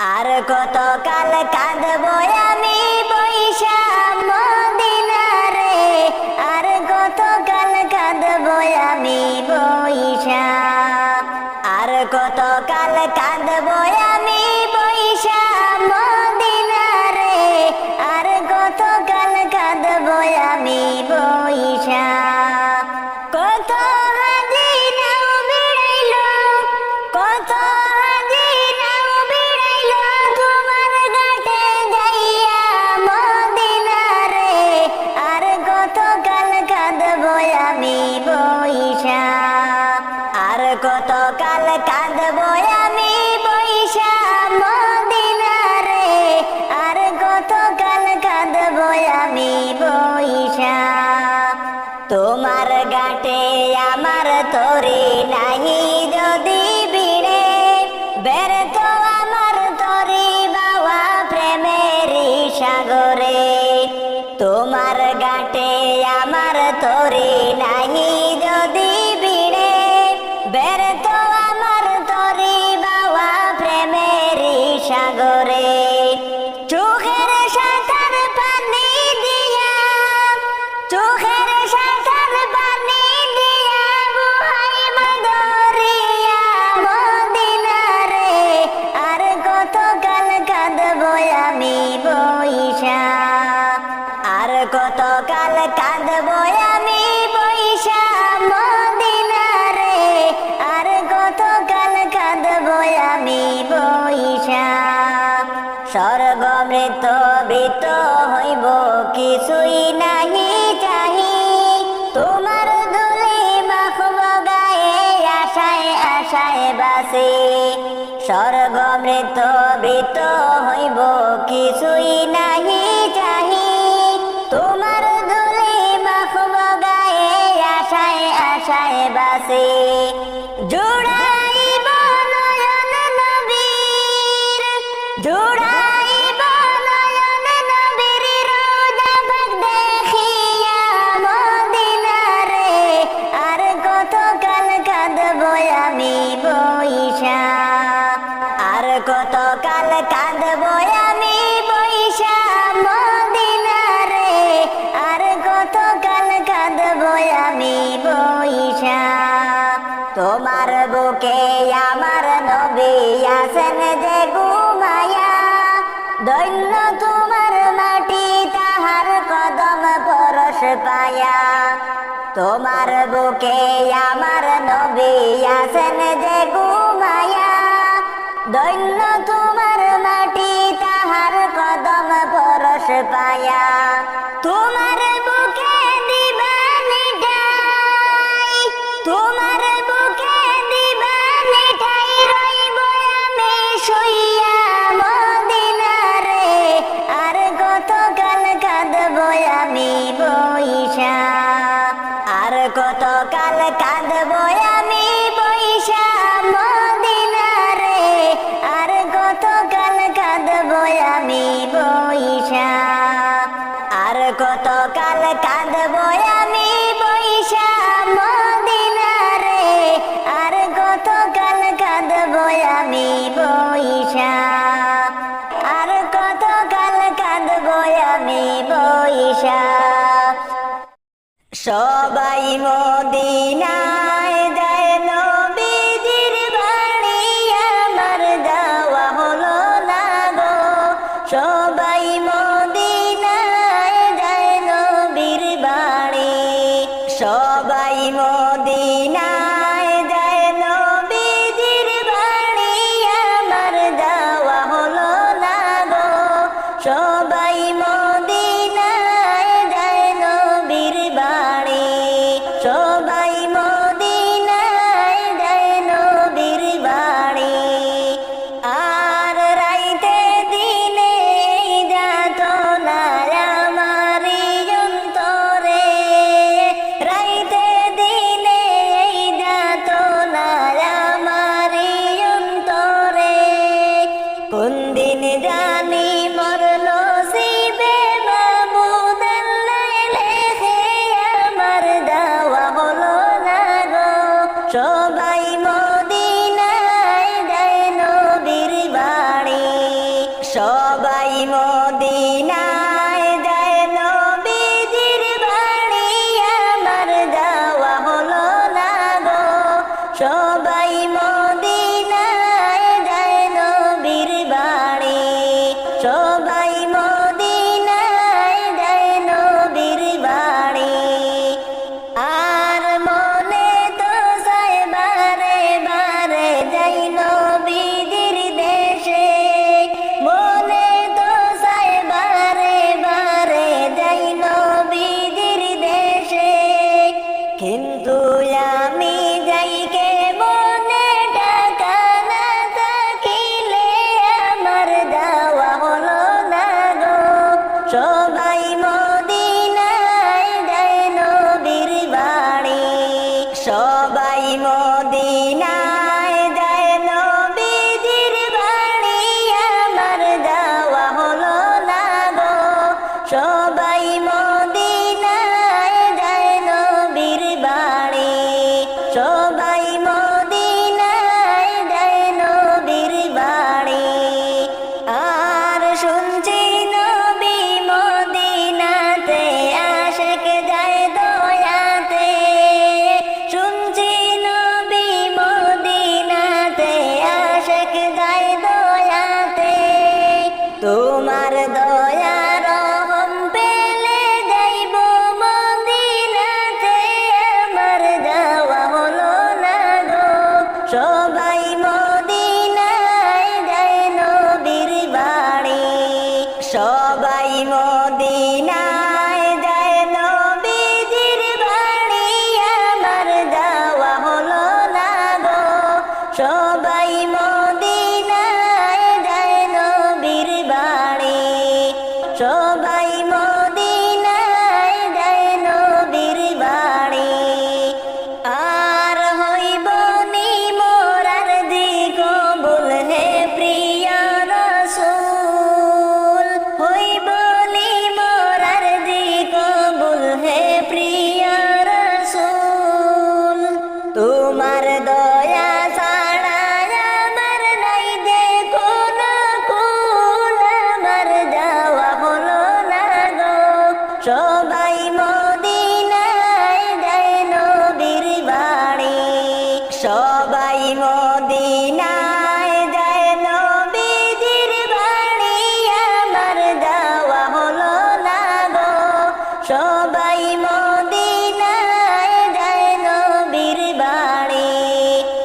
আর কত কাল কাঁদবো আমি বৈশা মদিনারে, আর কত কাল কাঁদবো আমি বৈশা, আর কত কাল কাঁদবো আমি বৈশা মদিনারে, আর কত কাল কাঁদবো আমি বৈশা। কত হাজিরাও বিড়াইলো, কত হাজিরাও বিড়াইলো তোমার ঘাটে যাইয়া মদিনারে, আর কত কাল কাঁদবো আমি বৈশা, আর কত কাল কাঁদবো আমি বৈশা মদিনারে, আর কত কাল কাঁদবো আমি বৈশা। তোমার ঘাটে আমার তরি নাহি যদি বিড়ে, বের তো আমার তরি বাবা প্রেমেরই সাগরে। তোমার ঘাটে আমার তরি নাহি যদি বিড়ে, বের তো আমার তরি বাবা প্রেমেরই সাগরে। চোখের সাঁতার পানি দিয়া, চোখের সাঁতার পানি দিয়া বুহাইব দরিয়া মদিনারে, আর কত কাল কাঁদবো আমি বৈশা, আর কত কাল কাঁদবো আমি বৈশা মদিনারে, আর কত কাল কাঁদবো আমি বৈশা। স্বর্গ মৃত বৃত হইব কিছুই নাহি চাহি, তোমার ধুলি মাখব গায়ে আশায় আশায় বাসি। স্বর্গ মৃত বৃত হইব কিছুই নাহি চাহি, তোমার ধুলি মাখব গায়ে আশায় আশায় বাসি। জুড়াইব নয়ন নবীর, জুড়াইব নয়ন নবীর রোজা পাক দেখিয়া মদিনারে, আর কত কাল কাঁদবো আমি বৈশা, আর কত কাল কাঁদবো আমি বৈশা মদিনারে, আর কত কাল কাঁদবো আমি বৈশা। তোমার বুকে আমার নবী আছেন যে ঘুমায়া, দৈন্য তোমার মাটি তাহার কদম পরশ পায়া। তোমার বুকে আমার নবী আছেন যে ঘুমায়া, দৈন্য তোমার মাটি তাহার কদম পরশ পায়া। তোমার বুকে দিবানি ঠাই, তোমার বুকে দিবানি ঠাই রইব আমি শুইয়া মদিনারে, আর কত কাল কাঁদবো আমি বৈশা, আর কত কাল কাঁদবো আমি বৈশা মদিনারে, আর কত কাল কাঁদবো আমি বৈশা, আর কত কাল কাঁদবো আমি বৈশা মদিনারে, আর কত কাল কাঁদবো আমি বৈশা, আর কত কাল কাঁদবো আমি বৈশা। সবাই মদিনায় যায় নবীজির বাড়ি, আমার যাওয়া হলো না গো। সবাই মদিনায় যায় নবীর বাড়ি, সবাই মদিনায় যায় নবীজির বাড়ি, আমার যাওয়া হলো না গো। সবাই মদিনায় যায় নবীর বাড়ি, সবাই মদিনায় যায় নবীর বাড়ি। আর রাইতে দিনে যাত না আমারি অন্তরে, রাইতে দিনে যাত না আমারি অন্তরে। কোন দিন জানি মোর নসিবে মাবুদ আল্লাহ লেখে আমার যাওয়া হলো না গো। সবাই মদিনায় যায় নবীর বাড়ি। সবাই মদিনায় যায় নবীজির বাড়ি আমার যাওয়া হলো না গো সবাই মদিনায় যায় নবীর বাড়ি সবাই মদিনায় যায় নবীর বাড়ি আর মনে তো চায় বারে বারে যাই নবীজির দেশে মনে তো চায় বারে বারে যাই নবীজির দেশে কিন্তু আমি যাই কে মনে টাকা না থাকিলে আমার যাওয়া হলো না গো সবাই মদিনায় যায় নবীর বাড়ি সবাই মদিনায় যায় নবীজির বাড়ি আমার যাওয়া হলো না গো সবাই মদিনায় যায় নবীর বাড়ি সবাই মদিনায় যায় নবীর বাড়ি আর শুনছি নবী মদিনাতে আশিক যায় দয়াতে শুনছি নবী মদিনাতে আশিক যায় দয়াতে তোমার দয়া রহম পেলে যাইব মদিনাতে আমার যাওয়া হলো না গো সবাই মদিনায় যায় নবীর বাড়ি সবাই মদিনায় যায় নবীজির বাড়ি আমার যাওয়া হলো না গো সবাই মদিনায় যায় নবীর বাড়ি সবাই মদিনায় যায় নবীর বাড়ি আর হইব নি মোরার দিক কবুল হে প্রিয় রাসূল হইব নি মোরার দিক কবুল হে প্রিয় রাসূল তোমার দয়া ছাড়া আমার নাই যে কোনো কুল আমার যাওয়া হলো না গো সবাই মদিনায় যায় নবীর বাড়ি সবাই মদিনায় যায় নবীজির বাড়ি আমার যাওয়া হলো না গো সবাই মদিনায় যায় নবীর বাড়ি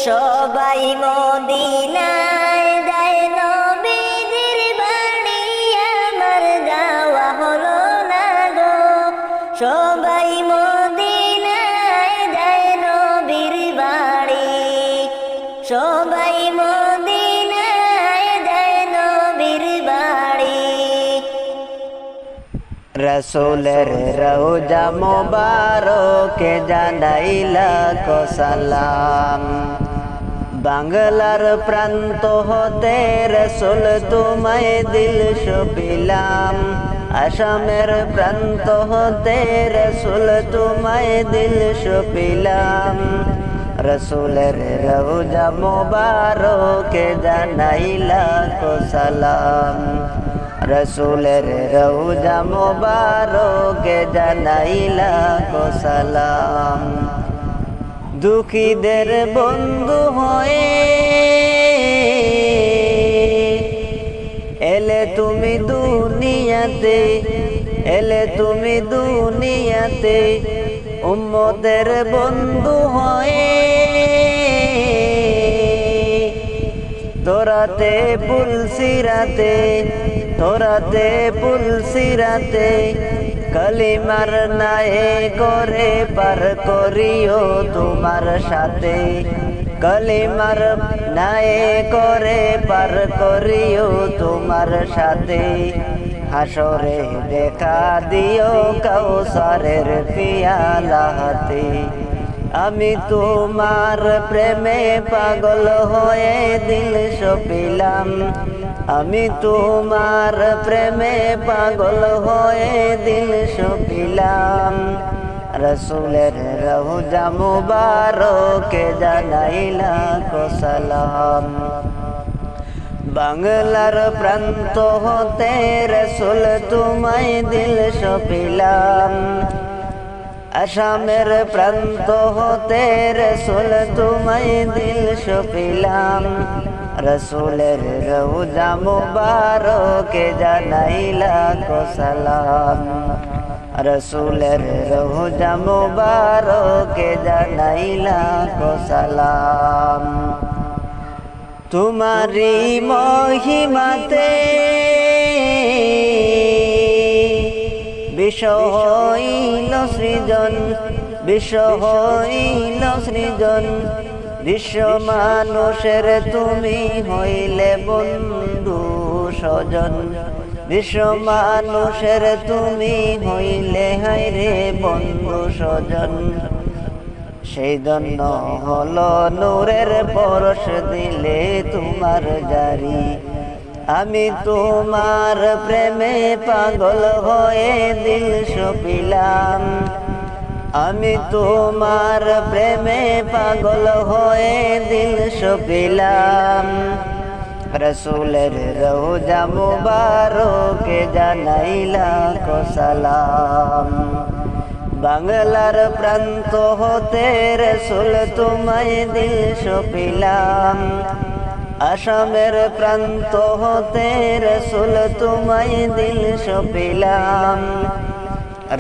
সবাই মদিনায় যায় নবীজির বাড়ি আমার যাওয়া হলো না গো সবাই মদিনায় যায় নবীর বাড়ি সবাই মদিনায় যায় নবীর বাড়ি রসুলের রওজা মোবারকে জানাইলা কো সালাম বাংলার প্রান্ত হতে রসুল তোমায় দিল সপিলাম আসামের প্রান্ত হতে রসুল তোমায় দিল সপিলাম রসুলের রওজা মোবারকে জানাইলা কো সালাম রসুলের রওজা মোবারকে জানাইলা কো সালাম দুঃখীদের বন্ধু হয়ে এলে তুমি দুনিয়াতে এলে তুমি দুনিয়াতে উম্মতের বন্ধু হয়ে তোরাতে পুলসিরাতে তোরাতে পুলসিরাতে কলিমার নায়ে করে পার করিও তোমার সাথে কলিমার নায়ে করে পার করিও তোমার সাথে হাসরে দেখা দিও কাউসারের পিয়ালা হাতে আমি তোমার প্রেমে পাগল হয়ে দিল সপিলাম আমি তোমার প্রেমে পাগল হয়ে দিল সপিলাম রসুলের রওজা মুবারকে জানাইলা কো সালাম বাংলার প্রান্ত হতে রসুল তোমায় দিল সপিলাম, আসামের প্রান্ত হতে রসুল তোমায় দিল সপিলাম। রসুলের রওজা মুবারকে জানাইলা কো সালাম, রসুলের রওজা মুবারকে জানাইলা কো সালাম। তোমারি মহিমাতে বিশ্ব হইল সৃজন, বিশ্ব হইল সৃজন। বিশ্ব মানুষের তুমি হইলে বন্ধু স্বজন, বিশ্ব মানুষের তুমি হইলে হায়রে বন্ধু স্বজন। সেই জন্য হলো নূরের পরশ দিলে তোমার জারি, আমি তোমার প্রেমে পাগল হয়ে দিল সপিলাম, আমি তোমার প্রেমে পাগল হয়ে দিল সপিলাম। রসুলের রওজা মুবারকে জানাইলা কো সালাম, বাংলার প্রান্ত হতে রসুল তোমায় দিল সপিলাম, আসামের প্রান্ত হতে রসুল তোমায় দিল সপিলাম।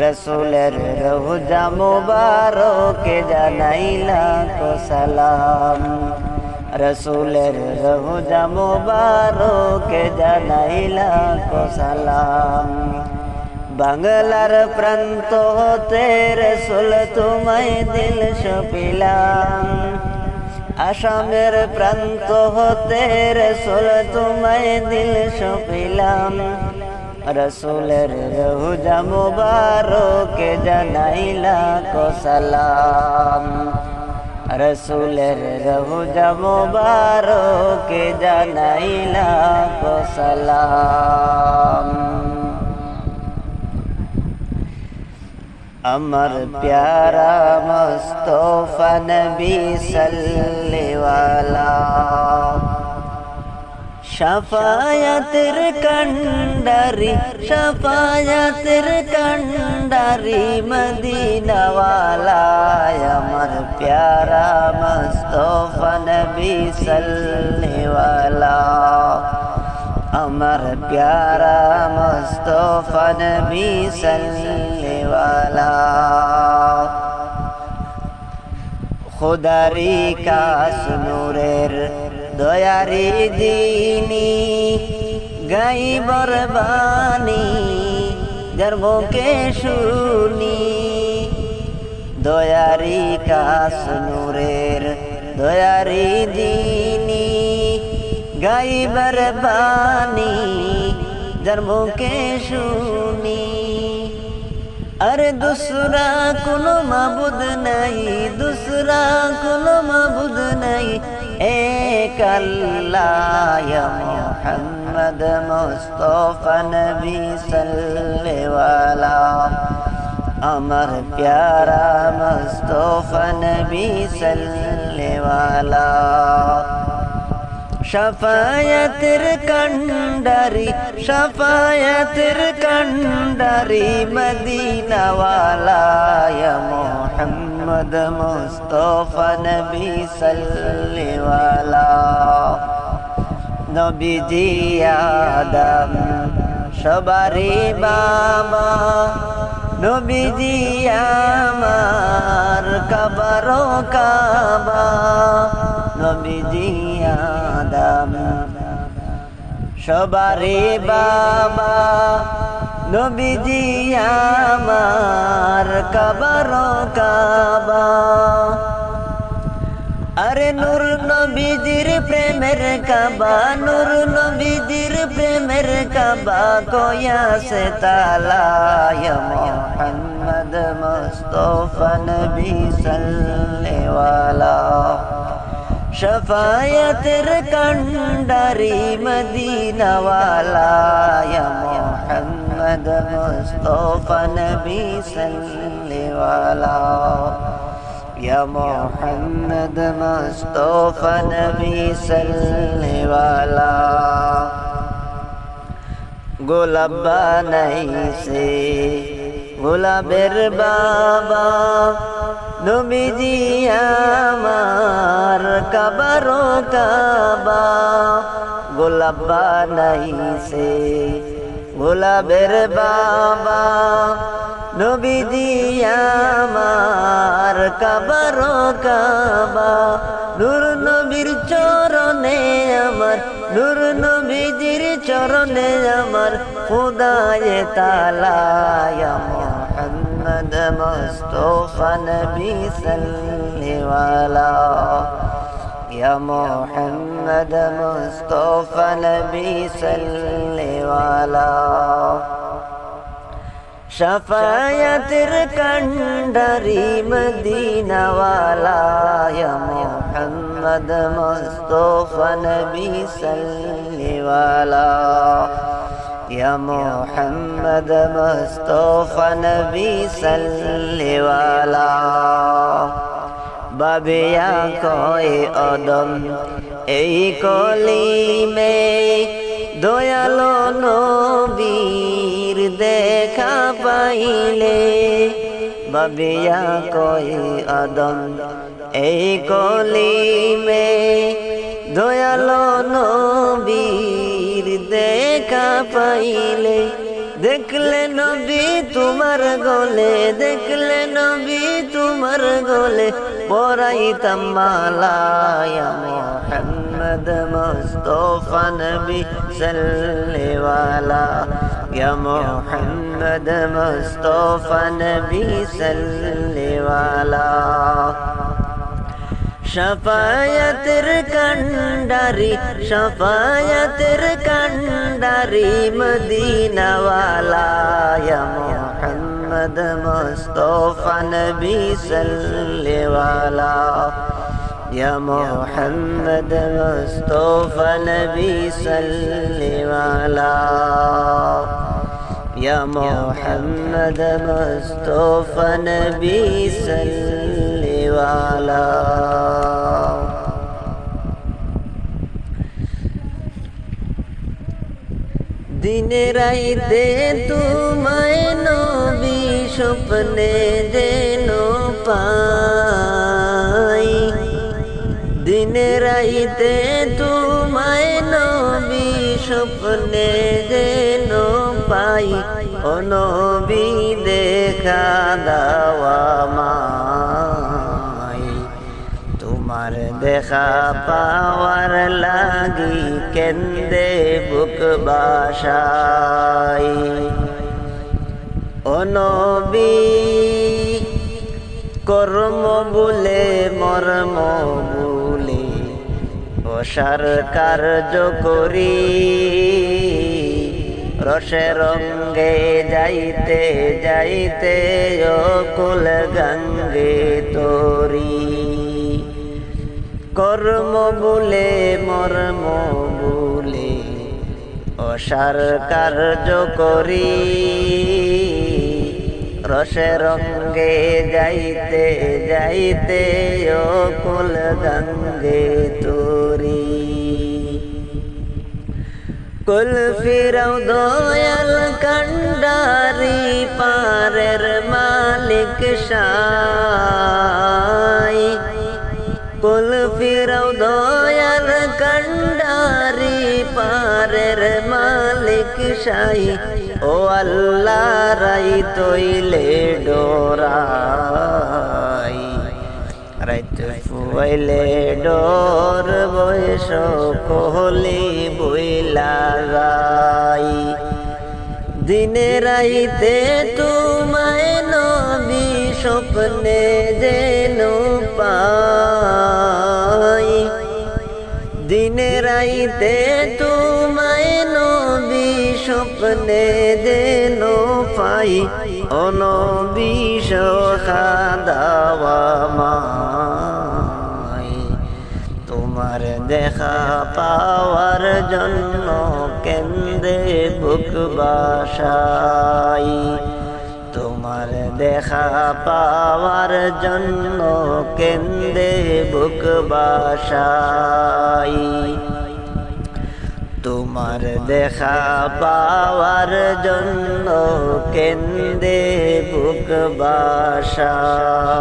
রসুলের রওজা মুবারকে জানাইলা কো সালাম, রসুলের রওজা মুবারকে জানাইলা কো সালাম। বাংলার প্রান্ত হতে রসুল তোমায় দিল সপিলাম, আসামের প্রান্ত হতে রসুল তোমায় দিল সপিলাম। রসুলের রওজা মুবারকে জানাইলা কো সালাম, রসুলের রওজা মুবারকে জানাইলা কো সালাম। আমার প্যারা মুস্তাফা নবী সাল্লিওয়ালা, শাফায়াতের কান্ডারি, শাফায়াতের কান্ডারি মদিনাওয়ালা। আমার প্যারা মুস্তাফা নবী সাল্লিওয়ালা, আমার প্যারা মুস্তাফা নবী সাল্লিওয়ালা। খুদারি কাশ নূরের দয়ারি দিনী, গাইবর বাণী যার মুখে শুনি। দয়ারি কাশ নূরের দয়ারি দিনী, গাইবর বাণী যার মুখে শুনি। আরে দুসরা কোনো মাবুদ নাই, দুসরা কোনো মাবুদ নাই, এক আল্লাহ ইয়া মুহাম্মদ মুস্তাফা নবী সাল্লিওয়ালা। আমার প্যারা মুস্তাফা নবী সাল্লিওয়ালা, শাফায়াতের কান্ডারি, শাফায়াতের কান্ডারি মদিনাওয়ালা। ইয়া মুহাম্মদ মুস্তাফা নবী সাল্লিওয়ালা। নবীজি আদম সবারই বাবা, নবীজি আমার কাবার কাবা। নবীজি আদম সবারই বাবা, নবীজি আমার কাবার কাবা। আরে নূর নবীজির প্রেমের কাবা, নূর নবীজির প্রেমের কাবা, কয়াসে তালা। ইয়া মুহাম্মদ মুস্তাফা নবী সাল্লিওয়ালা, শাফায়াতের কান্ডারি মদিনাওয়ালা। ইয়া মুহাম্মদ মুস্তাফা নবী সাল্লিওয়ালা, या मोहम्मद मुस्तफा नबी सल्ले वाला গোলাপ বানাইছে গোলাপের বাবা নবীজি আমার কাবারো কাবা গোলাপ বানাইছে গোলাপের বাবা নবীজি আমার কাবারো কাবা নূর নবীর চরণে আমার নূর নবীজির চরণে আমার খুদায়ে তাআলা ইয়া মুহাম্মদ মুস্তাফা নবী সাল্লাল্লাহু আলা ইয়া মুহাম্মদ মুস্তাফা নবী সাল্লাল্লাহু আলা शफायतेर कंडारी मदीना वाला या मोहम्मद मुस्तफा नबी सल्ले वाला या मोहम्मद मुस्तफा नबी सल्ले वाला बाबिया कोई अदम এই কলিমে দয়ালো নবীর দেখা পাইলে বাবিয়া কই আদম এই কলিমে দয়ালো নবীর দেখা পাইলে দেখলে নবী তোমার গলে দেখলে নবী তোমার গলে পরাইতাম মালা ইয়া মুহাম্মদ মুস্তাফা নবী সাল্লাল্লাহু আলা ইয়া মুহাম্মদ মুস্তাফা নবী সাল্লাল্লাহু আলা शफायतेर कंडारी मदीना वाला या मोहम्मद मुस्तफा नबी सल्लल्लाहु वाला या मोहम्मद मुस्तफा नबी सल्लल्लाहु वाला या मोहम्मद मुस्तफा नबी सल्लल्लाहु वाला দিনে রাইতে তোমায় নবী স্বপ্নে যেন পাই দিনে রাইতে তোমায় নবী স্বপ্নে যেন পাই ও নবী দেখা দাওয়া মাই তোমার দেখা পাওয়ার লাগি কেন্দে বুক বাসাই ও নবী কর্ম বলে মর্ম বলে অসার কার্য করি রসে রঙ্গে যাইতে যাইতে অকুল গঙ্গে তরি কর্ম বলে মর্ম বলে অসার কার্য করি রসে রঙ্গে যাইতে যাইতে অকুল গঙ্গে তরি কুল ফিরাও দয়াল কান্ডারি পারের মালিক শাই কুল ফিরাও দয়াল কান্ডারি পারের মালিক শাই ও আল্লাহ রাই তৈলে ডোরাই রাইত ফুয়াইলে ডোর বয়স কোহলি বইলা যাই দিনে রাইতে তোমায় নবী স্বপ্নে যেন পাই দিনে রাইতে তোমায় নবী স্বপ্নে যেন পাই ও নবী সখা দাওয়া মাই তোমার দেখা পাওয়ার জন্য কেন্দ্রে বুক বাসাই তোমার দেখা পাওয়ার জন্য কেন্দে বুক বাসাই তোমার দেখা পাওয়ার জন্য কেন্দে বুক বাসাই